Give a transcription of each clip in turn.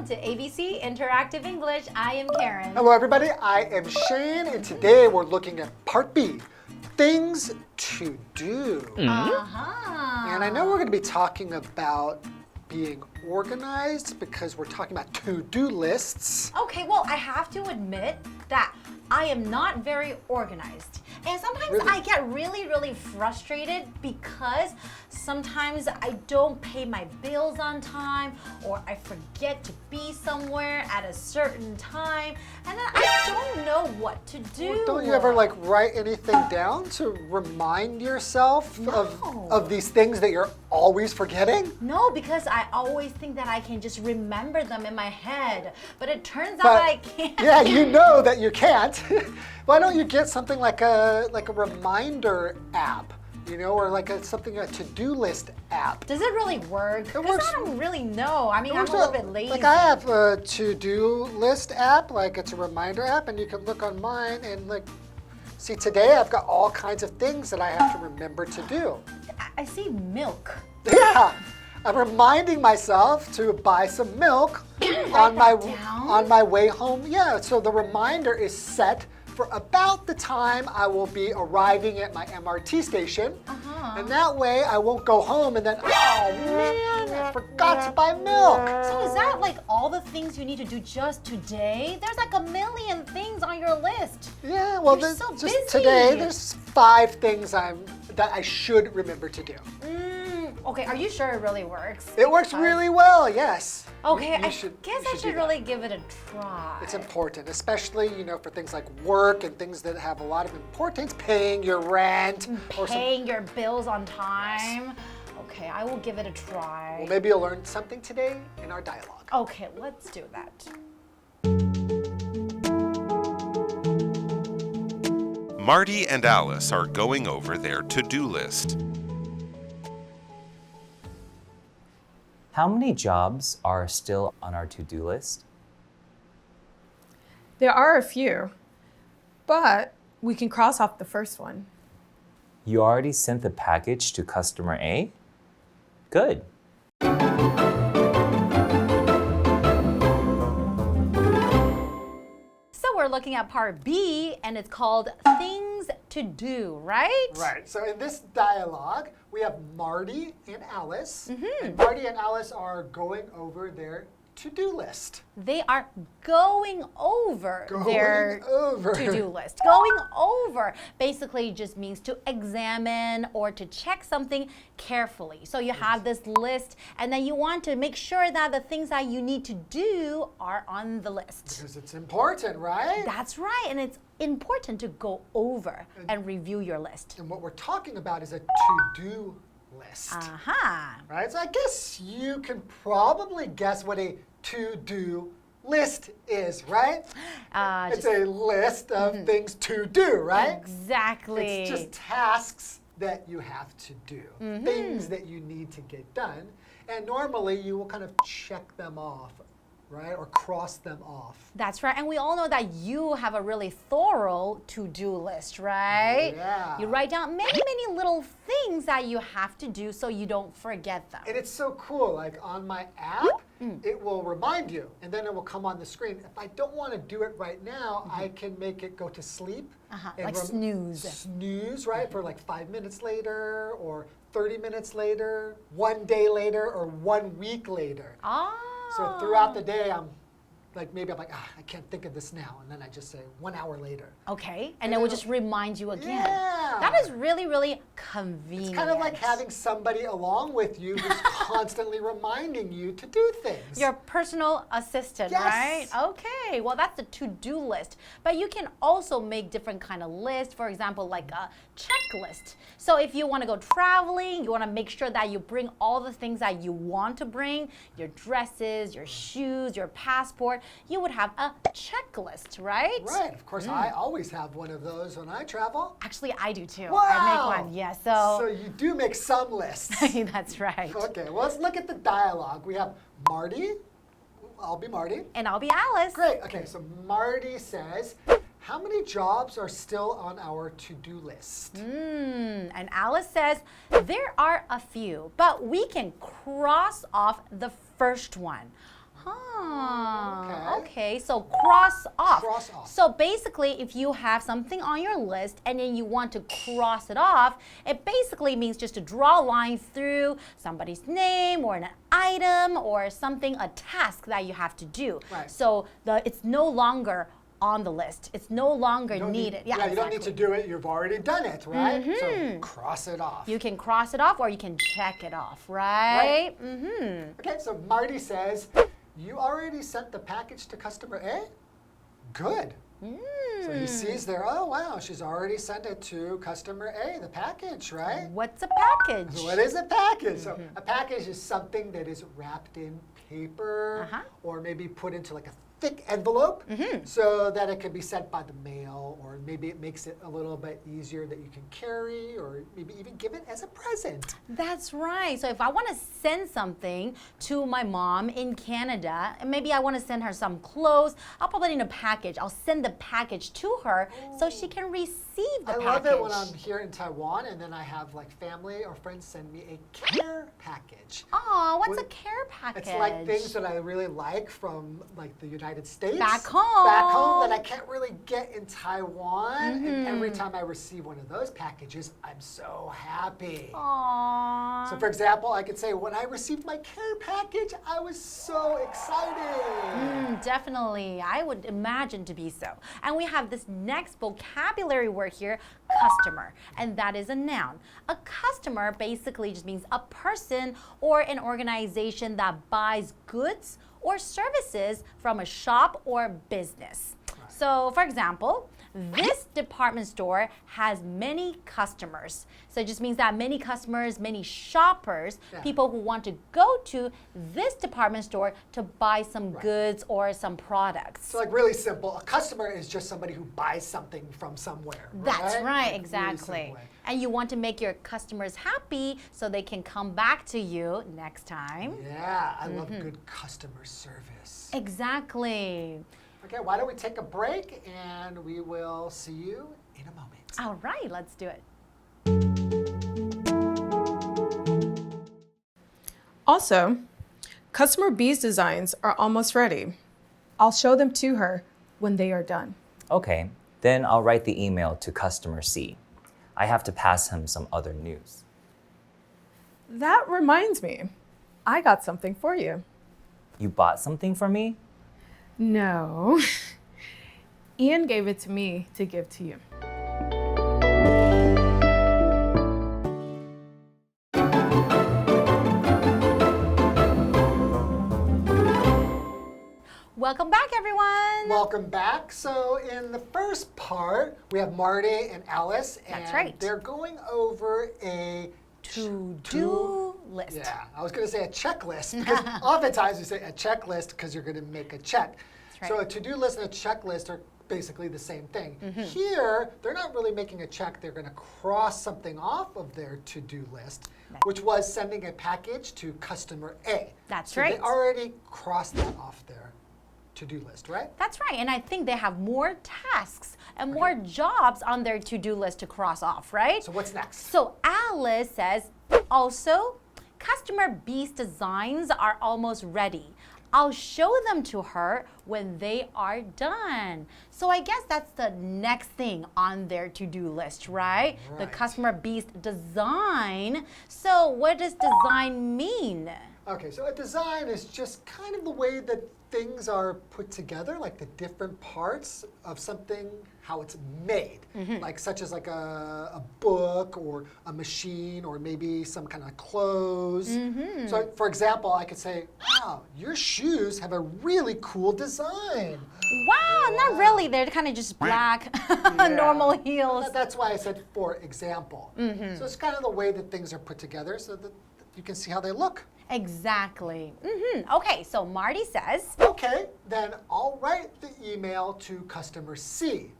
welcome to ABC Interactive English. I am Karen. Hello everybody, I am Shane, and today we're looking at part B, things to do. And I know we're going to be talking about being organized because we're talking about to-do lists. Okay, well, I have to admit that I am not very organized. And sometimes I get really frustrated because sometimes I don't pay my bills on time, or I forget to be somewhere at a certain time, and then I don't know what to do. Well, don't you ever write anything down to remind yourself of these things that you're always forgetting? No, because I always think that I can just remember them in my head, but it turns out that I can't. Yeah, you know that you can't. Why don't you get something like a reminder app, you know, or a to-do list app? Does it really work? Because I don't really know. I mean, I'm a little bit lazy. Like I have a to-do list app, it's a reminder app, and you can look on mine and see, today I've got all kinds of things that I have to remember to do. I see milk. Yeah, I'm reminding myself to buy some milk on my way home. Yeah, so the reminder is set for about the time I will be arriving at my MRT station. And that way I won't go home and then, oh man, I forgot to buy milk. So is that all the things you need to do just today? There's a million things on your list. Yeah, well, You're so busy. Today there's 5 things that I should remember to do. Okay, are you sure it really works? It works really well, yes. Okay, I guess I should really give it a try. It's important, especially, for things like work and things that have a lot of importance, paying your rent. Paying your bills on time. Okay, I will give it a try. Well, maybe you'll learn something today in our dialogue. Okay, let's do that. Marty and Alice are going over their to-do list. How many jobs are still on our to-do list? There are a few, but we can cross off the first one. You already sent the package to customer A? Good. So we're looking at part B, and it's called things to do, right? Right. So in this dialogue, we have Marty and Alice. And Marty and Alice are going over their to-do list. They are going over their to-do list. Going over basically just means to examine or to check something carefully. So you have this list, and then you want to make sure that the things that you need to do are on the list. Because it's important, right? That's right, and it's important to go over and review your list. And what we're talking about is a to-do list. Right? So I guess you can probably guess what a to-do list is, right? It's a list of things to do, right? Exactly. It's just tasks that you have to do, things that you need to get done. And normally you will kind of check them off, right? Or cross them off. That's right. And we all know that you have a really thorough to-do list, right? Yeah. You write down many little things that you have to do so you don't forget them. And it's so cool. On my app, it will remind you, and then it will come on the screen. If I don't want to do it right now, I can make it go to sleep. Like snooze. Snooze, right? For 5 minutes later, or 30 minutes later, 1 day later, or 1 week later. So throughout the day, maybe I'm I can't think of this now. And then I just say 1 hour later. Okay, and it will just remind you again. Yeah. That is really convenient. It's kind of like having somebody along with you who's constantly reminding you to do things. Your personal assistant, Yes. right? Okay, well that's the to-do list. But you can also make different kind of lists. For example, like a checklist. So if you want to go traveling, you want to make sure that you bring all the things that you want to bring, your dresses, your shoes, your passport, you would have a checklist, right? Right, of course, I always have one of those when I travel. Actually, I do too. Wow. I make one, yeah. So you do make some lists. That's right. Okay, well, let's look at the dialogue. We have Marty. I'll be Marty. And I'll be Alice. Great. Okay, so Marty says, how many jobs are still on our to-do list? And Alice says, there are a few, but we can cross off the first one. Okay, so cross off. Cross off. So basically, if you have something on your list and then you want to cross it off, it basically means just to draw a line through somebody's name or an item or something, a task that you have to do. Right. So it's no longer on the list. It's no longer needed. You don't need to do it. You've already done it, right? So cross it off. You can cross it off or you can check it off, right? Okay, so Marty says, you already sent the package to customer A? Good. So he sees there, oh wow, she's already sent it to customer A, the package, right? What's a package? So what is a package? So a package is something that is wrapped in paper or maybe put into like a thick envelope so that it can be sent by the mail, or maybe it makes it a little bit easier that you can carry, or maybe even give it as a present. That's right. So if I want to send something to my mom in Canada, and maybe I want to send her some clothes, I'll put it in a package. I'll send the package to her so she can receive the package. I love it when I'm here in Taiwan and then I have like family or friends send me a care package. Oh, what's a care package? It's like things that I really like from like the United States. Back home. Back home that I can't really get in Taiwan. And every time I receive one of those packages, I'm so happy. Aww. So for example, I could say when I received my care package, I was so excited. Definitely. I would imagine to be so. And we have this next vocabulary word here, customer, and that is a noun. A customer basically just means a person or an organization that buys goods or services from a shop or business. So, for example, this department store has many customers. So it just means that many customers, many shoppers, people who want to go to this department store to buy some goods or some products. So like really simple, a customer is just somebody who buys something from somewhere. That's right, Like, exactly. really simple way. And you want to make your customers happy so they can come back to you next time. Yeah, I love good customer service. Exactly. Okay, why don't we take a break and we will see you in a moment. All right, let's do it. Also, customer B's designs are almost ready. I'll show them to her when they are done. Okay, then I'll write the email to customer C. I have to pass him some other news. That reminds me, I got something for you. You bought something for me? No. Ian gave it to me to give to you. Welcome back, everyone. Welcome back. So in the first part, we have Marty and Alice, and That's right. they're going over a To-do list. Yeah, I was going to say a checklist because oftentimes we say a checklist because you're going to make a check. Right. So a to-do list and a checklist are basically the same thing. Here, they're not really making a check. They're going to cross something off of their to-do list, which was sending a package to customer A. That's so right. They already crossed that off their to-do list, right? That's right. And I think they have more tasks and more jobs on their to-do list to cross off, right? So what's next? So Alice says, also, customer B's designs are almost ready. I'll show them to her when they are done. So I guess that's the next thing on their to-do list, right? The customer B's design. So what does design mean? Okay, so a design is just kind of the way that things are put together, like the different parts of something, how it's made, like such as like a book or a machine or maybe some kind of clothes. So for example, I could say, wow, your shoes have a really cool design. Wow, not really. They're kind of just black, normal heels. That's why I said for example. So it's kind of the way that things are put together so that you can see how they look. Exactly. Okay, so Marty says, okay, then I'll write the email to customer C.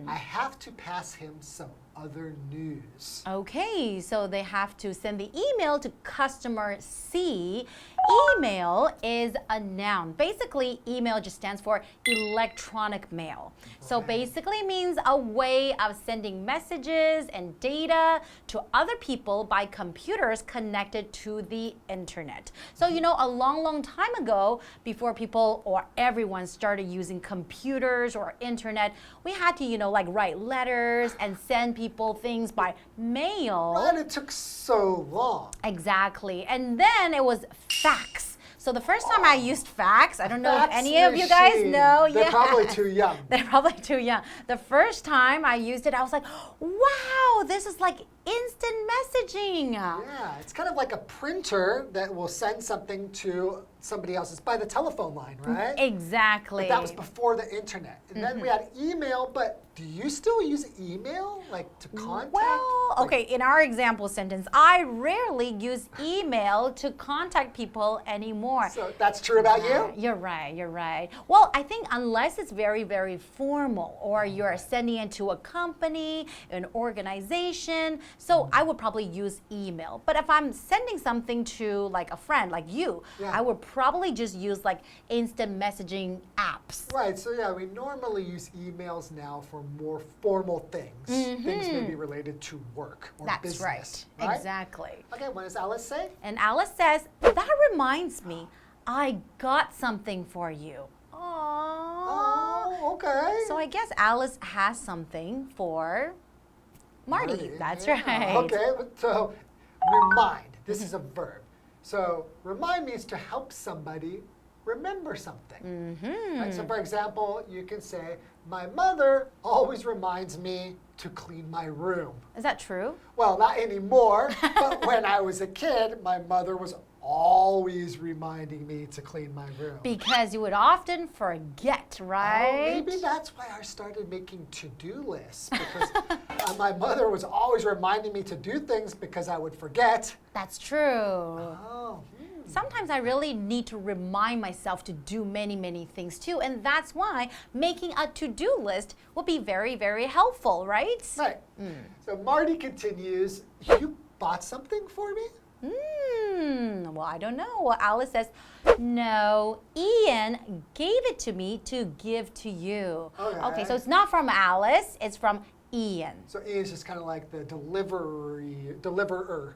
I have to pass him some other news. okay, so they have to send the email to customer C. Email is a noun. Basically, email just stands for electronic mail. So basically means a way of sending messages and data to other people by computers connected to the internet. So, a long time ago, before people or everyone started using computers or internet, we had to, write letters and send people things by mail. Right, it took so long. Exactly. And then it was fax. So the first time I used fax, I don't know if Fax any of you guys machine. know. They're probably too young. They're probably too young. The first time I used it, I was like, wow, this is like instant messaging. Yeah, it's kind of like a printer that will send something to somebody else. It's by the telephone line, right? Exactly. But that was before the internet. And then we had email, but do you still use email, like to contact? Well, okay, in our example sentence, I rarely use email to contact people anymore. So that's true about you? You're right. Well, I think unless it's very, very formal or you're sending it to a company, an organization, so I would probably use email. But if I'm sending something to like a friend, like you, I would probably just use like instant messaging apps. Right, so yeah, we normally use emails now for more formal things. Things maybe related to work or That's business. right. Exactly. Okay, what does Alice say? And Alice says, that reminds me, I got something for you. Aww. Oh, okay. So I guess Alice has something for Marty. That's right. Okay, so remind. This is a verb. So remind means to help somebody remember something. Right? So for example, you can say, my mother always reminds me to clean my room. Is that true? Well, not anymore, but when I was a kid, my mother was always reminding me to clean my room. Because you would often forget, right? Oh, maybe that's why I started making to-do lists, because my mother was always reminding me to do things because I would forget. That's true. Oh. Sometimes I really need to remind myself to do many things too, and that's why making a to-do list will be very, very helpful, right? Right. So Marty continues, you bought something for me? Well, I don't know. Well, Alice says, no, Ian gave it to me to give to you. Okay, so it's not from Alice, it's from Ian. So Ian's just kind of like the deliverer.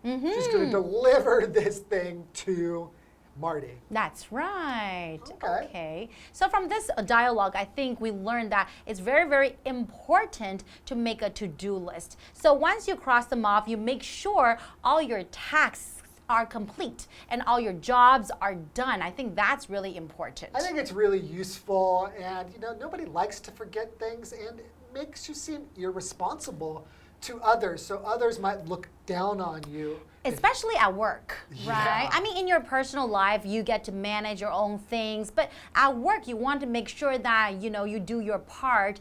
She's going to deliver this thing to Marty. That's right. Okay. So from this dialogue, I think we learned that it's very, very important to make a to-do list. So once you cross them off, you make sure all your tasks are complete and all your jobs are done. I think that's really important. I think it's really useful, and nobody likes to forget things, and it makes you seem irresponsible to others, so others might look down on you. Especially at work, right? Yeah. I mean, in your personal life, you get to manage your own things, but at work, you want to make sure that, you do your part,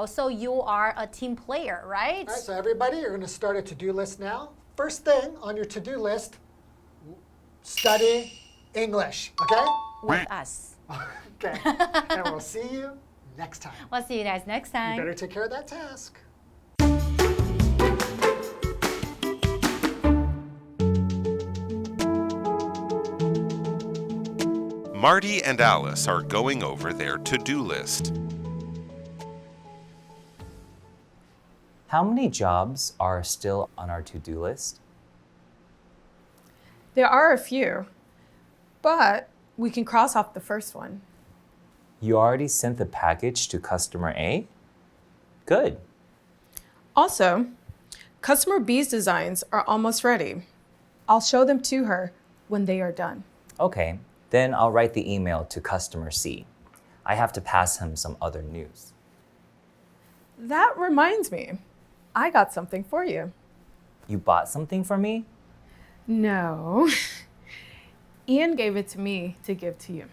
so you are a team player, right? All right, so everybody, you're going to start a to-do list now. First thing on your to-do list, study English, okay? With us. Okay, and we'll see you next time. We'll see you guys next time. You better take care of that task. Marty and Alice are going over their to-do list. How many jobs are still on our to-do list? There are a few, but we can cross off the first one. You already sent the package to customer A? Good. Also, customer B's designs are almost ready. I'll show them to her when they are done. Okay, then I'll write the email to customer C. I have to pass him some other news. That reminds me, I got something for you. You bought something for me? No. Ian gave it to me to give to you.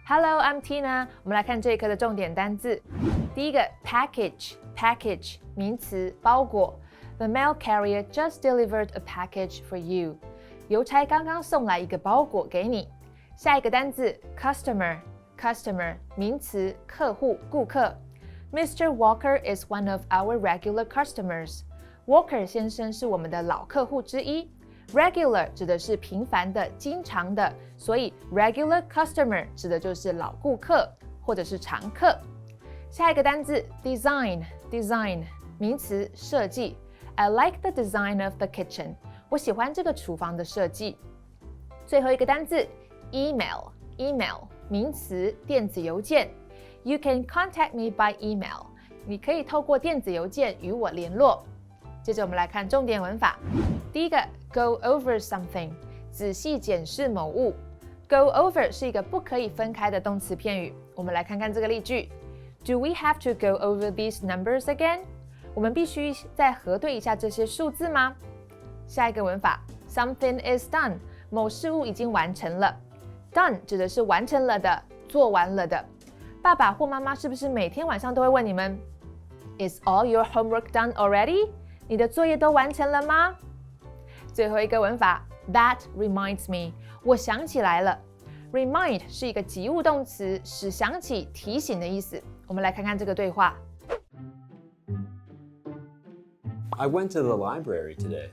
Hello, I'm Tina. 我们来看这一课的重点单字。第一个 package 名词包裹。The mail carrier just delivered a package for you. 邮差刚刚送来一个包裹给你。下一个单字 customer 名词客户顾客。Mr. Walker is one of our regular customers. Walker 先生是我们的老客户之一。Regular 指的是频繁的、经常的，所以 regular customer 指的就是老顾客或者是常客。下一个单字 design 名词设计。I like the design of the kitchen. 我喜欢这个厨房的设计。最后一个单字 email 名词电子邮件。You can contact me by email. 你可以透过电子邮件与我联络。接着我们来看重点文法。第一个 go over something 仔细检视某物。Go over 是一个不可以分开的动词片语。我们来看看这个例句。Do we have to go over these numbers again? 我们必须再核对一下这些数字吗？下一个文法 something is done 某事物已经完成了。Done 指的是完成了的，做完了的。爸爸或妈妈是不是每天晚上都会问你们 Is all your homework done already? 你的作业都完成了吗？最后一个文法 That reminds me 我想起来了。Remind 是一个及物动词，使想起、提醒的意思。我们来看看这个对话。I went to the library today.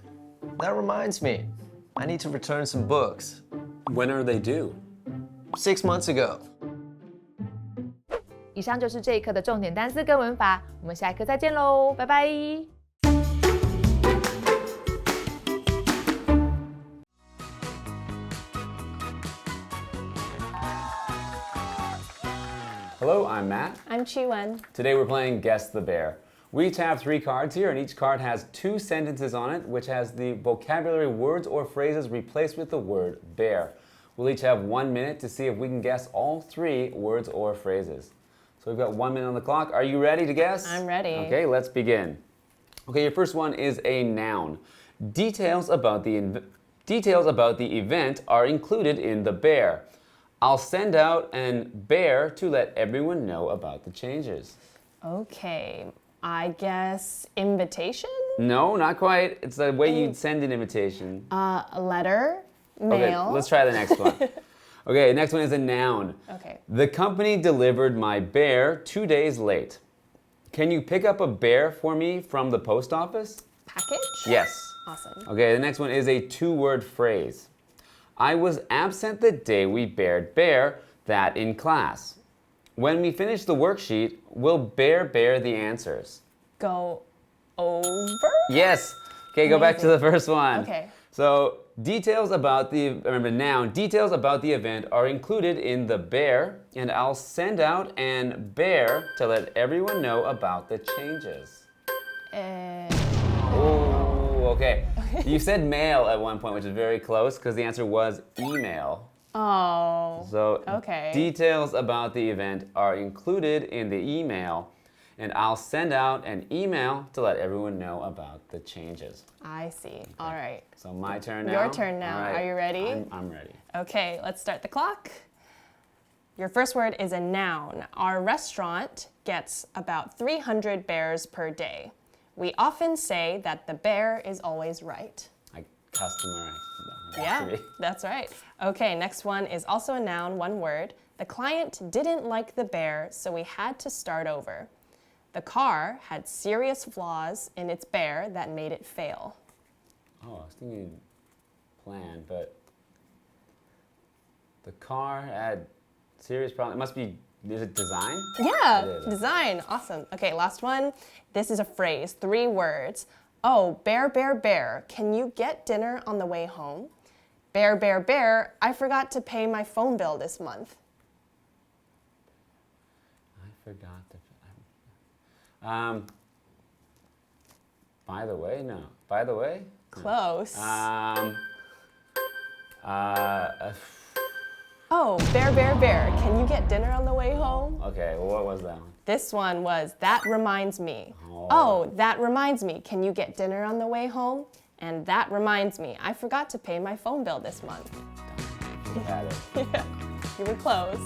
That reminds me, I need to return some books. When are they due? 6 months ago. 以上就是这一课的重点单词跟文法，我们下一课再见喽，拜拜。Hello, I'm Matt. I'm ChiWen. Today we're playing Guess the Bear. We each have 3 cards here, and each card has 2 sentences on it, which has the vocabulary words or phrases replaced with the word bear. We'll each have 1 minute to see if we can guess all 3 words or phrases. So we've got 1 minute on the clock. Are you ready to guess? I'm ready. Okay, let's begin. Okay, your first one is a noun. Details about the event are included in the bear. I'll send out an bear to let everyone know about the changes. Okay, I guess invitation? No, not quite. It's the way you'd send an invitation. A letter? Okay, Mail? let's try the next one. Okay, next one is a noun. Okay. The company delivered my bear 2 days late. Can you pick up a bear for me from the post office? Package? Yes. Awesome. Okay, the next one is a 2-word phrase. I was absent the day we bared bear that in class. When we finish the worksheet, we'll bear the answers. Go over? Yes. Okay, go back to the first one. Okay. So details about remember noun, details about the event are included in the bear, and I'll send out an bear to let everyone know about the changes. Oh, okay. You said mail at one point, which is very close, because the answer was email. Oh. So okay. Details about the event are included in the email, and I'll send out an email to let everyone know about the changes. I see. All right. So my turn now. Your turn now. All right. Are you ready? I'm ready. Okay, let's start the clock. Your first word is a noun. Our restaurant gets about 300 bears per day. We often say that the bear is always right. Like customer. Yeah, that's right. Okay, next one is also a noun, 1 word. The client didn't like the bear, so we had to start over. The car had serious flaws in its bear that made it fail. Oh, I was thinking plan, but the car had serious problem. It must be, is it design? Yeah, It is. design. Awesome. Okay, last one. This is a phrase, 3 words. Oh, bear, bear, bear, can you get dinner on the way home? Bear, bear, bear, I forgot to pay my phone bill this month. I forgot to. By the way, no. By the way? Close. Oh, bear, bear, bear, can you get dinner on the way home? Okay, well, what was that one? This one was, that reminds me. Oh, that reminds me, can you get dinner on the way home? And that reminds me, I forgot to pay my phone bill this month. You had it. Yeah, you were close.